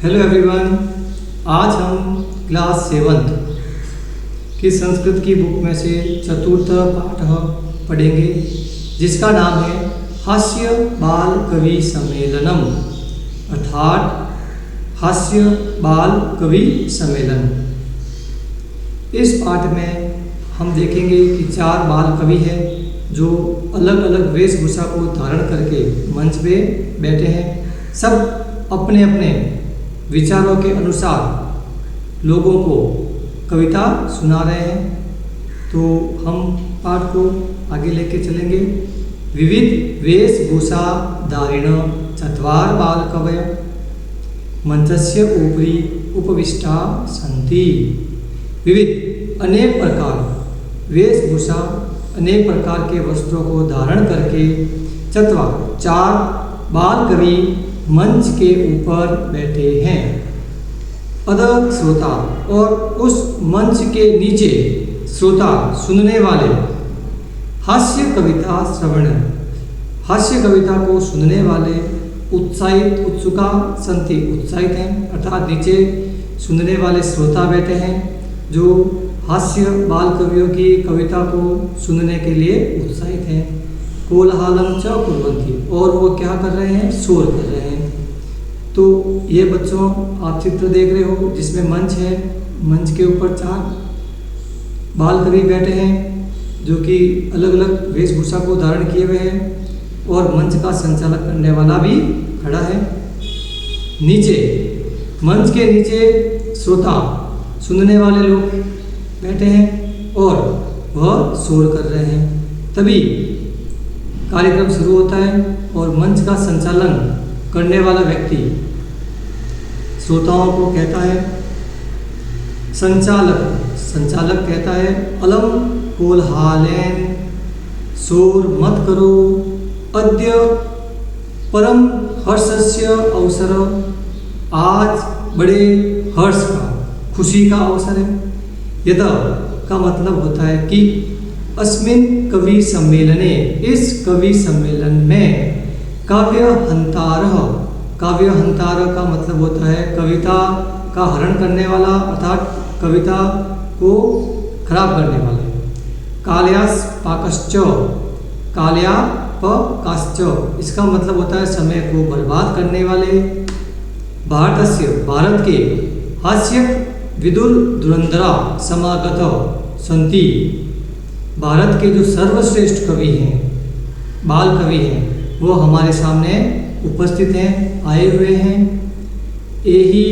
Hello everyone, आज हम class 7 की संस्कृत की बुक में से चतुर्थ पाठ पढ़ेंगे, जिसका नाम है हास्य बाल कवि सम्मेलनम, अर्थात हास्य बाल कवि सम्मेलन। इस पाठ में हम देखेंगे कि 4 बाल कवि हैं जो अलग अलग वेशभूषा को धारण करके मंच पे बैठे हैं। सब अपने अपने विचारों के अनुसार लोगों को कविता सुना रहे हैं। तो हम पाठ को आगे लेके चलेंगे। विविध वेशभूषा धारिण चत्वार बाल कवय मंचस्य उपरि उपविष्टा सन्ति। विविध अनेक प्रकार वेशभूषा, अनेक प्रकार के वस्त्रों को धारण करके 4 बाल कवि मंच के ऊपर बैठे हैं। अदर श्रोता, और उस मंच के नीचे श्रोता सुनने वाले हास्य कविता श्रवण, हास्य कविता को सुनने वाले उत्साहित उत्सुका संति उत्साहित हैं, अर्थात नीचे सुनने वाले श्रोता बैठे हैं जो हास्य बाल कवियों की कविता को सुनने के लिए उत्साहित हैं। कोलाहलम च कुर्वन्ति, और वो क्या कर रहे हैं, शोर कर रहे हैं। तो ये बच्चों आप चित्र देख रहे हो जिसमें मंच है, मंच के ऊपर 4 बाल कवि बैठे हैं जो कि अलग अलग वेशभूषा को धारण किए हुए हैं, और मंच का संचालन करने वाला भी खड़ा है। नीचे मंच के नीचे श्रोता सुनने वाले लोग बैठे हैं और वह शोर कर रहे हैं। तभी कार्यक्रम शुरू होता है और मंच का संचालन करने वाला व्यक्ति श्रोताओं को कहता है, संचालक कहता है, अलम कोलाहलेन, शोर मत करो, अद्य परम हर्षस्य अवसर, आज बड़े हर्ष का, खुशी का अवसर है। यदा का मतलब होता है कि अस्मिन कवि सम्मेलने, इस कवि सम्मेलन में काव्य हंतार का मतलब होता है कविता का हरण करने वाला, अर्थात कविता को खराब करने वाला। काल्यास पाकश्च, काल्यापकाश्च, इसका मतलब होता है समय को बर्बाद करने वाले। भारत के हास्य विदुर धुरंधरा समागत संति, भारत के जो सर्वश्रेष्ठ कवि हैं, बाल कवि हैं, वो हमारे सामने उपस्थित हैं, आए हुए हैं। एहि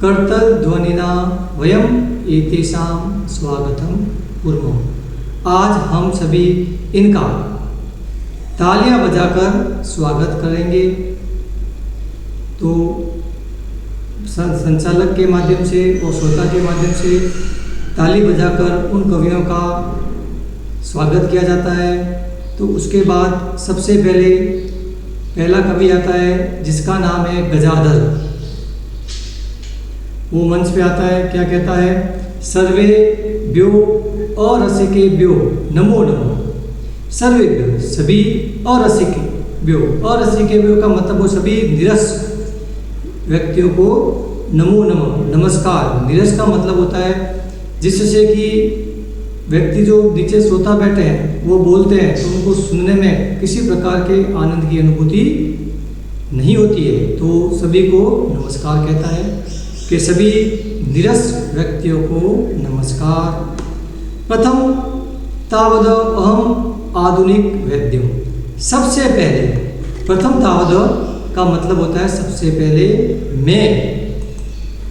कर्तल ध्वनिना वयम एतेषां स्वागतम कुर्मः, आज हम सभी इनका तालियां बजाकर स्वागत करेंगे। तो संचालक के माध्यम से और श्रोता के माध्यम से ताली बजाकर उन कवियों का स्वागत किया जाता है। तो उसके बाद सबसे पहला कवि आता है जिसका नाम है गजाधर। वो मंच पे आता है, क्या कहता है, सर्वे व्यो और रसिके व्यो नमो नमो। सर्वे व्यो, सभी, और रसिके व्यो, और रसिके व्यो का मतलब वो सभी निरस व्यक्तियों को नमो नमो, नमस्कार। निरस का मतलब होता है जिससे कि व्यक्ति जो नीचे श्रोता बैठे हैं वो बोलते हैं तो उनको सुनने में किसी प्रकार के आनंद की अनुभूति नहीं होती है, तो सभी को नमस्कार कहता है कि सभी निरस व्यक्तियों को नमस्कार। प्रथम तावद अहम आधुनिक वैद्यम, सबसे पहले, प्रथम तावद का मतलब होता है सबसे पहले मैं।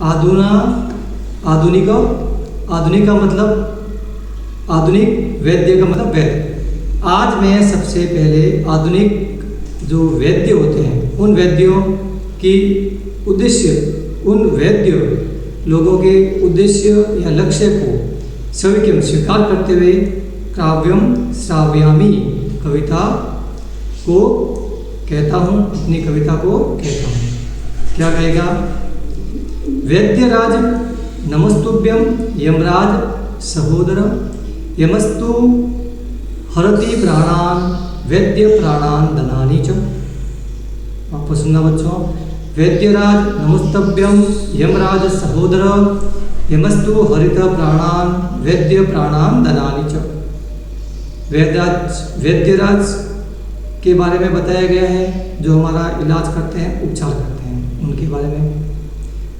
आधुनिक का मतलब आधुनिक, वैद्य का मतलब वैद्य। आज मैं सबसे पहले आधुनिक जो वैद्य होते हैं उन वैद्यों की उद्देश्य, उन वैद्य लोगों के उद्देश्य या लक्ष्य को स्वीकार करते हुए काव्यम श्राव्यामी, कविता को कहता हूँ, अपनी कविता को कहता हूँ। क्या कहेगा, वैद्यराज नमस्तुभ्यम यमराज सहोदर, यमस्तु हरति प्राणान वैद्य प्राणान धनानि च। आपको सुनना बच्चों, वैद्यराज नमस्तभ्यम यमराज सहोदर यमस्तु हरित प्राणान वैद्य प्राणान दनानि च। वैद्यराज के बारे में बताया गया है जो हमारा इलाज करते हैं, उपचार करते हैं, उनके बारे में।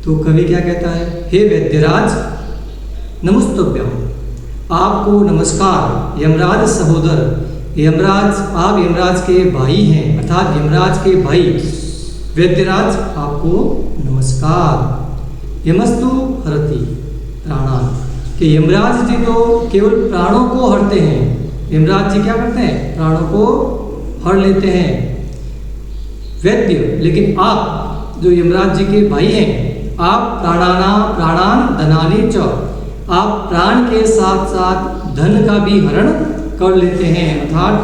तो कवि क्या कहता है, हे वैद्यराज नमस्तभ्यम, आपको नमस्कार। यमराज सहोदर, यमराज, आप यमराज के भाई हैं, अर्थात यमराज के भाई वैद्यराज आपको नमस्कार। यमस्तु हरति प्राणान, कि यमराज जी तो केवल प्राणों को हरते हैं। यमराज जी क्या करते हैं, प्राणों को हर लेते हैं। वैद्य, लेकिन आप जो यमराज जी के भाई हैं, आप प्राणान धनानि च, आप प्राण के साथ साथ धन का भी हरण कर लेते हैं, अर्थात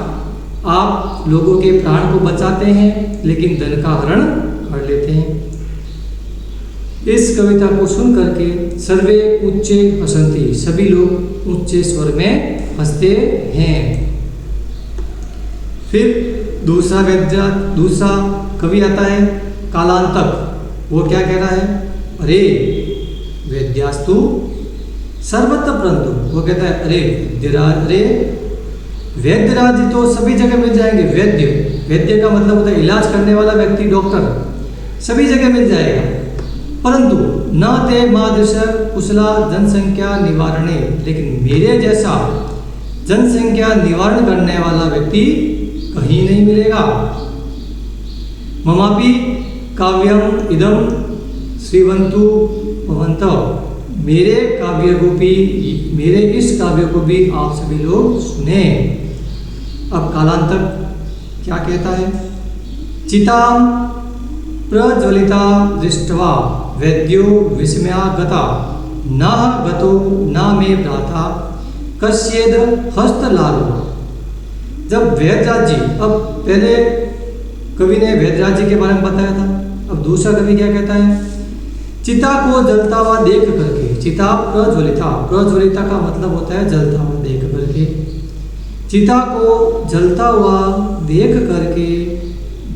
आप लोगों के प्राण को बचाते हैं लेकिन धन का हरण कर लेते हैं। इस कविता को सुन करके सर्वे उच्चे हसंती, सभी लोग ऊंचे स्वर में हंसते हैं। फिर दूसरा कवि आता है कालांतक। वो क्या कह रहा है, अरे वैद्यास्तु सर्वत्र परंतु, वो कहता है अरे वैद्यराज जी तो सभी जगह मिल जाएंगे। वैद्य का मतलब होता है इलाज करने वाला व्यक्ति, डॉक्टर, सभी जगह मिल जाएगा। परंतु न ते मादृश कुशला जनसंख्या निवारणे, लेकिन मेरे जैसा जनसंख्या निवारण करने वाला व्यक्ति कहीं नहीं मिलेगा। ममापि काव्यम इदम श्रीवंतु भवंत, मेरे इस काव्य को भी आप सभी लोग सुने। अब कालांतक क्या कहता है, चिताम प्रज्वलिता दृष्ट्वा वैद्यो विस्मयागता न गतो न मे भ्राता कस्येद हस्तलालो। जब वैद्यराज जी, अब पहले कवि ने वैद्यराज जी के बारे में बताया था, अब दूसरा कवि क्या कहता है, चिता को जलता हुआ देख करके, चिता प्रज्वलिता का मतलब होता है जलता हुआ देख करके, चिता को जलता हुआ देख करके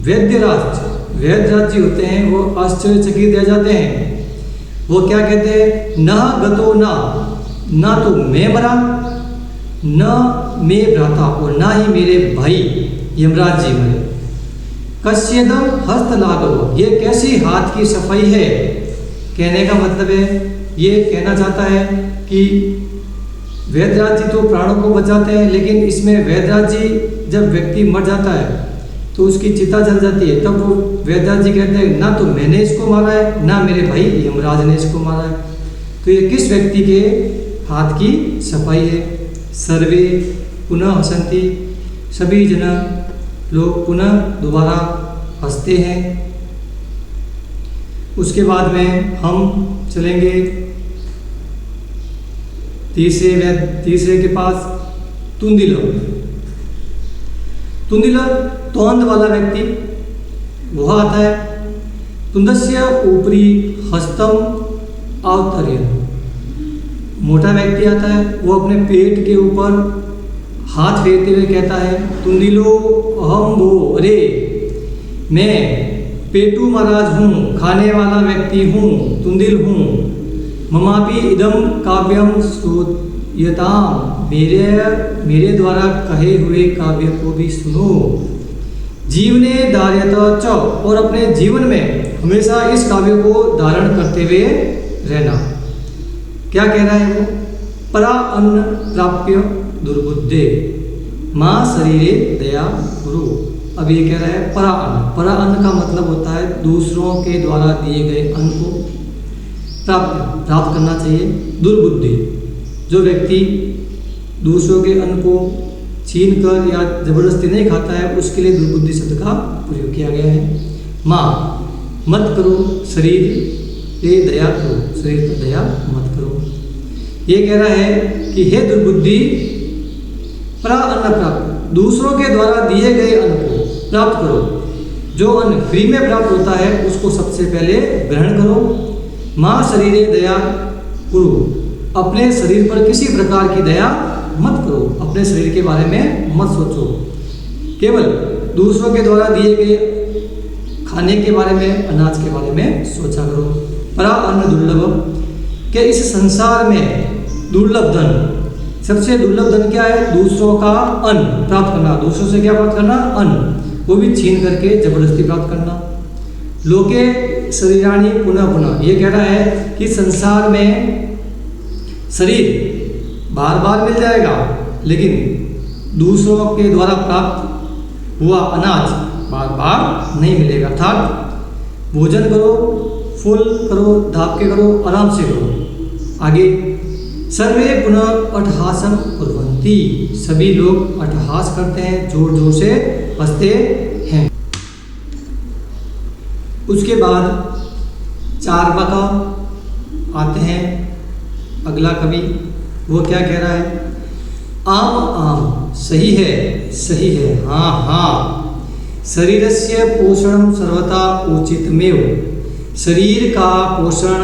वैद्यराज जी होते हैं, वो आश्चर्यचकित रह जाते हैं। वो क्या कहते हैं, न गतो ना तो मैं मरा, न मैं भ्राता, और ना ही मेरे भाई यमराज जी मरे। कस्येदम हस्त लागो, ये कैसी हाथ की सफाई है। कहने का मतलब है, ये कहना चाहता है कि वैद्यराज जी तो प्राणों को बचाते हैं, लेकिन इसमें वैद्यराज जी जब व्यक्ति मर जाता है तो उसकी चिता जल जाती है, तब वो वैद्यराज जी कहते हैं ना तो मैंने इसको मारा है, ना मेरे भाई यमराज ने इसको मारा है। तो ये किस व्यक्ति के हाथ की सफाई है। सर्वे पुनः हसंती, सभी जना लोग पुनः दोबारा हंसते हैं। उसके बाद में हम चलेंगे तीसरे के पास, तुंदिल तोंद वाला व्यक्ति वह आता है। तुंदस्य ऊपरी हस्तम अवतर्य, मोटा व्यक्ति आता है, वो अपने पेट के ऊपर हाथ फेरते हुए कहता है, तुंदिलो अहम भो, अरे मैं पेटू महाराज हूँ, खाने वाला व्यक्ति हूँ, तुंदिल हूँ। ममापि इदम काव्यम श्रूयताम, मेरे द्वारा कहे हुए काव्य को भी सुनो। जीवने धार्यत च, और अपने जीवन में हमेशा इस काव्य को धारण करते हुए रहना। क्या कह रहा है वो, परा अन्न प्राप्य दुर्बुद्धे माँ शरीरे दया गुरु। अब ये कह रहा है परा अन्न। परा अन्न का मतलब होता है दूसरों के द्वारा दिए गए अन्न को प्राप्त करना चाहिए। दुर्बुद्धि, जो व्यक्ति दूसरों के अन्न को छीन कर या जबरदस्ती नहीं खाता है, उसके लिए दुर्बुद्धि शब्द का प्रयोग किया गया है। माँ मत करो, शरीर पे दया करो, शरीर पर दया मत करो। ये कह रहा है कि हे दुर्बुद्धि, परा अन्न प्राप्त, दूसरों के द्वारा दिए गए अन्न को प्राप्त करो। जो अन्न फ्री में प्राप्त होता है उसको सबसे पहले ग्रहण करो। माँ शरीरे दया करो, अपने शरीर पर किसी प्रकार की दया मत करो, अपने शरीर के बारे में मत सोचो। केवल दूसरों के द्वारा दिए गए खाने के बारे में, अनाज के बारे में सोचा करो। परा अन्न दुर्लभ, कि इस संसार में दुर्लभ धन, सबसे दुर्लभ धन क्या है? दूसरों का अन्न प्राप्त करना। दूसरों से क्या प्राप्त करना? अन्न, वो भी छीन करके जबरदस्ती प्राप्त करना। लोके शरीराणी पुनः पुनः, ये कह रहा है कि संसार में शरीर बार बार मिल जाएगा, लेकिन दूसरों के द्वारा प्राप्त हुआ अनाज बार बार नहीं मिलेगा। अर्थात भोजन करो, फुल करो, ढाप के करो, आराम से करो। आगे, सर्वे पुनः अट्टहासं कुर्वन्ति, सभी लोग अट्टहास करते हैं, जोर जोर से हंसते हैं। उसके बाद चार्वाका आते हैं, अगला कवि, वो क्या कह रहा है? आम आम, सही है, हाँ हाँ, शरीरस्य पोषण सर्वथा उचितमेव, शरीर का पोषण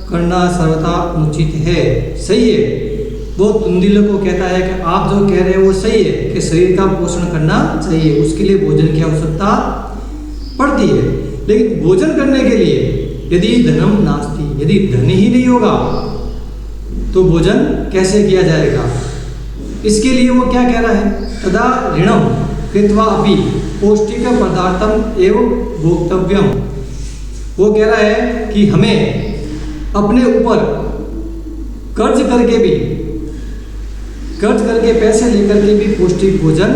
करना सर्वथा उचित है, सही है। वो तुंदिल को कहता है कि आप जो कह रहे हो वो सही है कि शरीर का पोषण करना चाहिए, उसके लिए भोजन की आवश्यकता पड़ती है। लेकिन भोजन करने के लिए यदि धनम नास्ति, यदि धन ही नहीं होगा तो भोजन कैसे किया जाएगा? इसके लिए वो क्या कह रहा है? तदा ऋणम कृत्वा अपि पौष्टिक पदार्थम एवं भोक्तव्यम, वो कह रहा है कि हमें अपने ऊपर कर्ज करके पैसे लेकर के भी पौष्टिक भोजन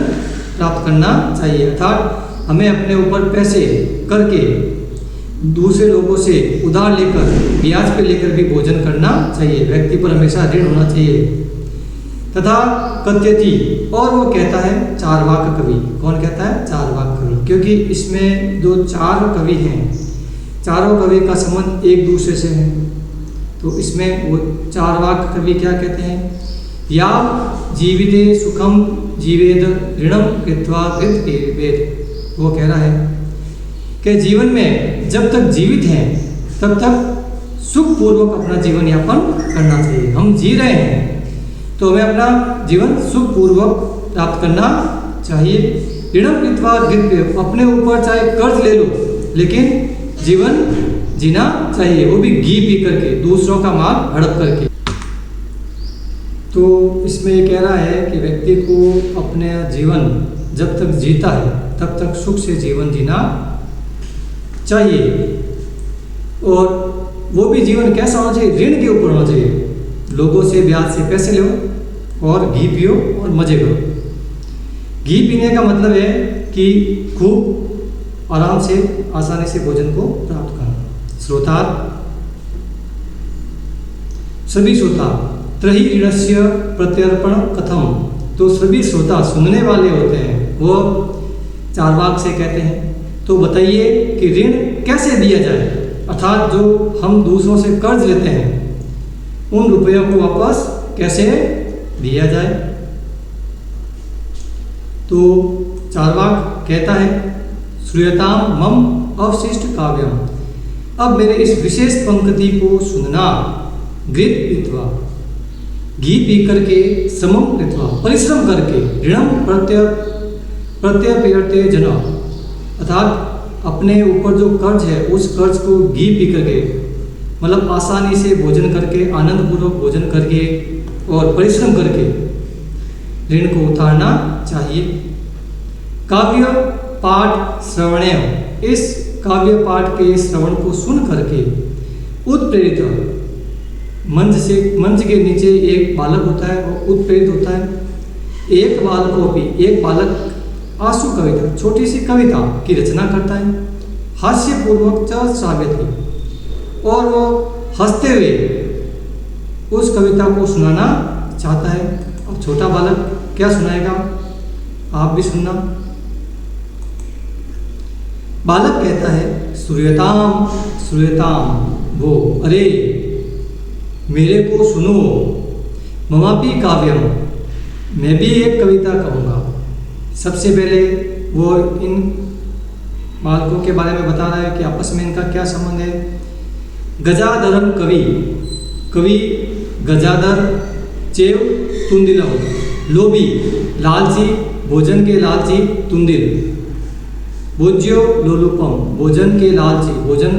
प्राप्त करना चाहिए। अर्थात हमें अपने ऊपर पैसे करके दूसरे लोगों से उधार लेकर, ब्याज पे लेकर भी भोजन करना चाहिए। व्यक्ति पर हमेशा ऋण होना चाहिए। तथा कथ्यति, और वो कहता है चार्वाक कवि। कौन कहता है? चार्वाक कवि, क्योंकि इसमें जो चार कवि हैं, चारों कवि का संबंध एक दूसरे से है, तो इसमें वो चार्वाक कवि क्या कहते हैं? या जीविते सुखम जीवेद ऋणम कृत्वा कृत वेद, वो कह रहा है कि जीवन में जब तक जीवित हैं तब तक सुखपूर्वक अपना जीवन यापन करना चाहिए। हम जी रहे हैं तो हमें अपना जीवन सुखपूर्वक प्राप्त करना चाहिए। ऋणम कृत्वा कृत वेद, अपने ऊपर चाहे कर्ज ले लो लेकिन जीवन जीना चाहिए, वो भी घी पी करके, दूसरों का माल हड़प करके। तो इसमें ये कह रहा है कि व्यक्ति को अपने जीवन जब तक जीता है तब तक सुख से जीवन जीना चाहिए। और वो भी जीवन कैसा होना चाहिए? ऋण के ऊपर होना चाहिए। लोगों से ब्याज से पैसे लो और घी पियो और मजे करो। घी पीने का मतलब है कि खूब आराम से, आसानी से भोजन को प्राप्त करना। श्रोता, सभी श्रोता, त्रही ऋणस्य प्रत्यर्पण कथम, तो सभी श्रोता सुनने वाले होते हैं, वो चार्वाक से कहते हैं तो बताइए कि ऋण कैसे दिया जाए, अर्थात जो हम दूसरों से कर्ज लेते हैं उन रुपयों को वापस कैसे दिया जाए। तो चार्वाक कहता है श्रूयताम मम अवशिष्ट काव्यम, अब मेरे इस विशेष पंक्ति को सुनना। घृत पीत्वा, घी पी करके, समम कृत्वा, परिश्रम करके, ऋणम प्रत्यर्पयते जना, अर्थात अपने ऊपर जो कर्ज है उस कर्ज को घी पी करके, मतलब आसानी से भोजन करके, आनंदपूर्वक भोजन करके और परिश्रम करके ऋण को उतारना चाहिए। काव्य पाठ श्रवणेय, इस काव्य पाठ के श्रवण को सुन करके उत्प्रेरित, मंच के नीचे एक बालक होता है और उत्प्रेरित होता है। एक बालक आशु कविता, छोटी सी कविता की रचना करता है, हास्यपूर्वक च श्राव्यते, और वो हंसते हुए उस कविता को सुनाना चाहता है। और छोटा बालक क्या सुनाएगा, आप भी सुनना। बालक कहता है श्रूयताम श्रूयताम, वो अरे मेरे को सुनो, ममापि काव्यम, मैं भी एक कविता कहूँगा। सबसे पहले वो इन बालकों के बारे में बता रहा है कि आपस में इनका क्या संबंध है। गजाधरम कवि, कवि गजाधर चेव तुंदिलम, लोभी लालची, भोजन के लालची तुंदिल। भोज्यो लोलुपम, भोजन के लालची, भोजन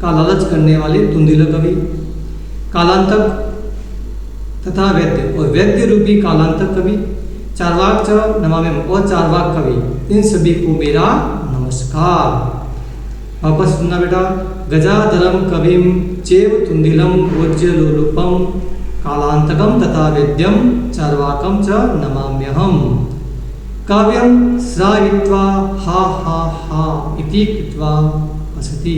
का लालच करने वाले तुंदिल कवि। कालांतक तथा वैद्य, और वैद्य रूपी कालांतक कवि। चार्वाक च नमाम्यहम्, और चार्वाक कवि, इन सभी को मेरा नमस्कार। वापस सुनना बेटा। गजाधरम कविम चेव तुंदिलम भोज्य लोलुपम कालांतकम तथा वेद्यम चार्वाकम च नमाम्यहम्। काव्यम श्रावित्वा हा हा हा इति कृत्वा हसति।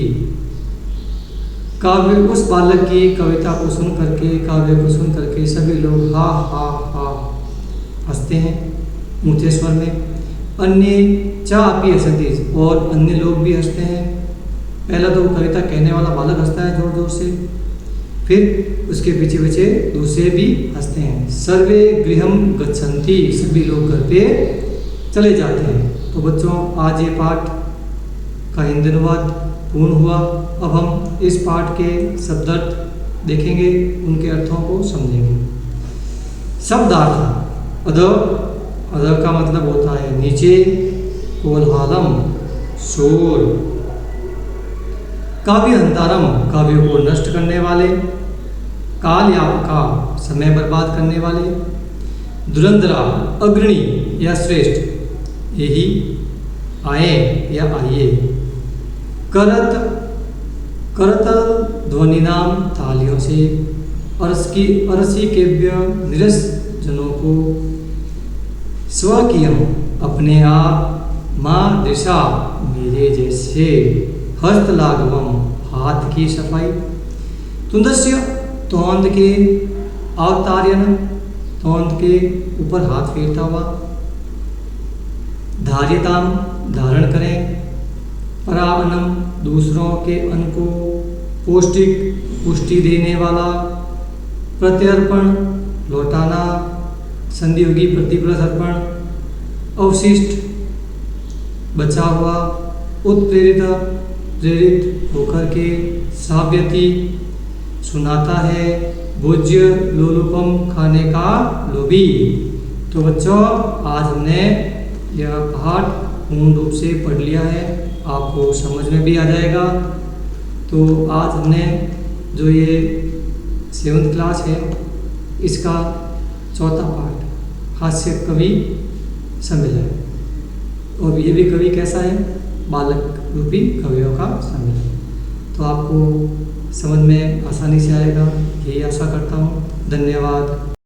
काव्य, उस बालक की कविता को सुन करके, काव्य को सुन करके सभी लोग हा हा हा हंसते हैं ऊंचे स्वर में। अन्य चा अपि हसति, और अन्य लोग भी हंसते हैं। पहला तो कविता कहने वाला बालक हंसता है जोर जोर से, फिर उसके पीछे पीछे दूसरे भी हंसते हैं। सर्वे गृहम गच्छन्ति, सभी लोग घर पे चले जाते हैं। तो बच्चों, आज ये पाठ का हिंदी अनुवाद पूर्ण हुआ। अब हम इस पाठ के शब्दार्थ देखेंगे, उनके अर्थों को समझेंगे। शब्दार्थ। अध, अध का मतलब होता है नीचे, कोलाहलम शोर। काव्य अंतारम, काव्य को नष्ट करने वाले। काल यापका, समय बर्बाद करने वाले। धुरंधरा, अग्रणी या श्रेष्ठ, यही आए या आइए। करत, करत ध्वनि नाम, तालियों से। अरसी केव्य, निरस जनों को। स्वकीयम, अपने आप। माँ दिशा, मेरे जैसे। हस्तलाघवम, हाथ की सफाई। तुंदस्य, तोंद के। अवतार्यन, तोंद के ऊपर हाथ फेरता हुआ। धार्यताम, धारण करें। पराअन्नम, दूसरों के अन्न को पौष्टिक पुष्टि देने वाला। प्रत्यर्पण, लौटाना। संधि होगी प्रतिप्लस अर्पण। अवशिष्ट, बचा हुआ। उत्प्रेरित, प्रेरित होकर के। साव्यति, सुनाता है। भोज्य लोलुपम, खाने का लोभी। तो बच्चों, आज हमने यह पाठ पूर्ण रूप से पढ़ लिया है, आपको समझ में भी आ जाएगा। तो आज हमने जो ये 7th क्लास है, इसका चौथा पाठ हास्य कवि सम्मेलन, और ये भी कवि कैसा है, बालक रूपी कवियों का सम्मेलन। तो आपको समझ में आसानी से आएगा, यही आशा करता हूँ। धन्यवाद।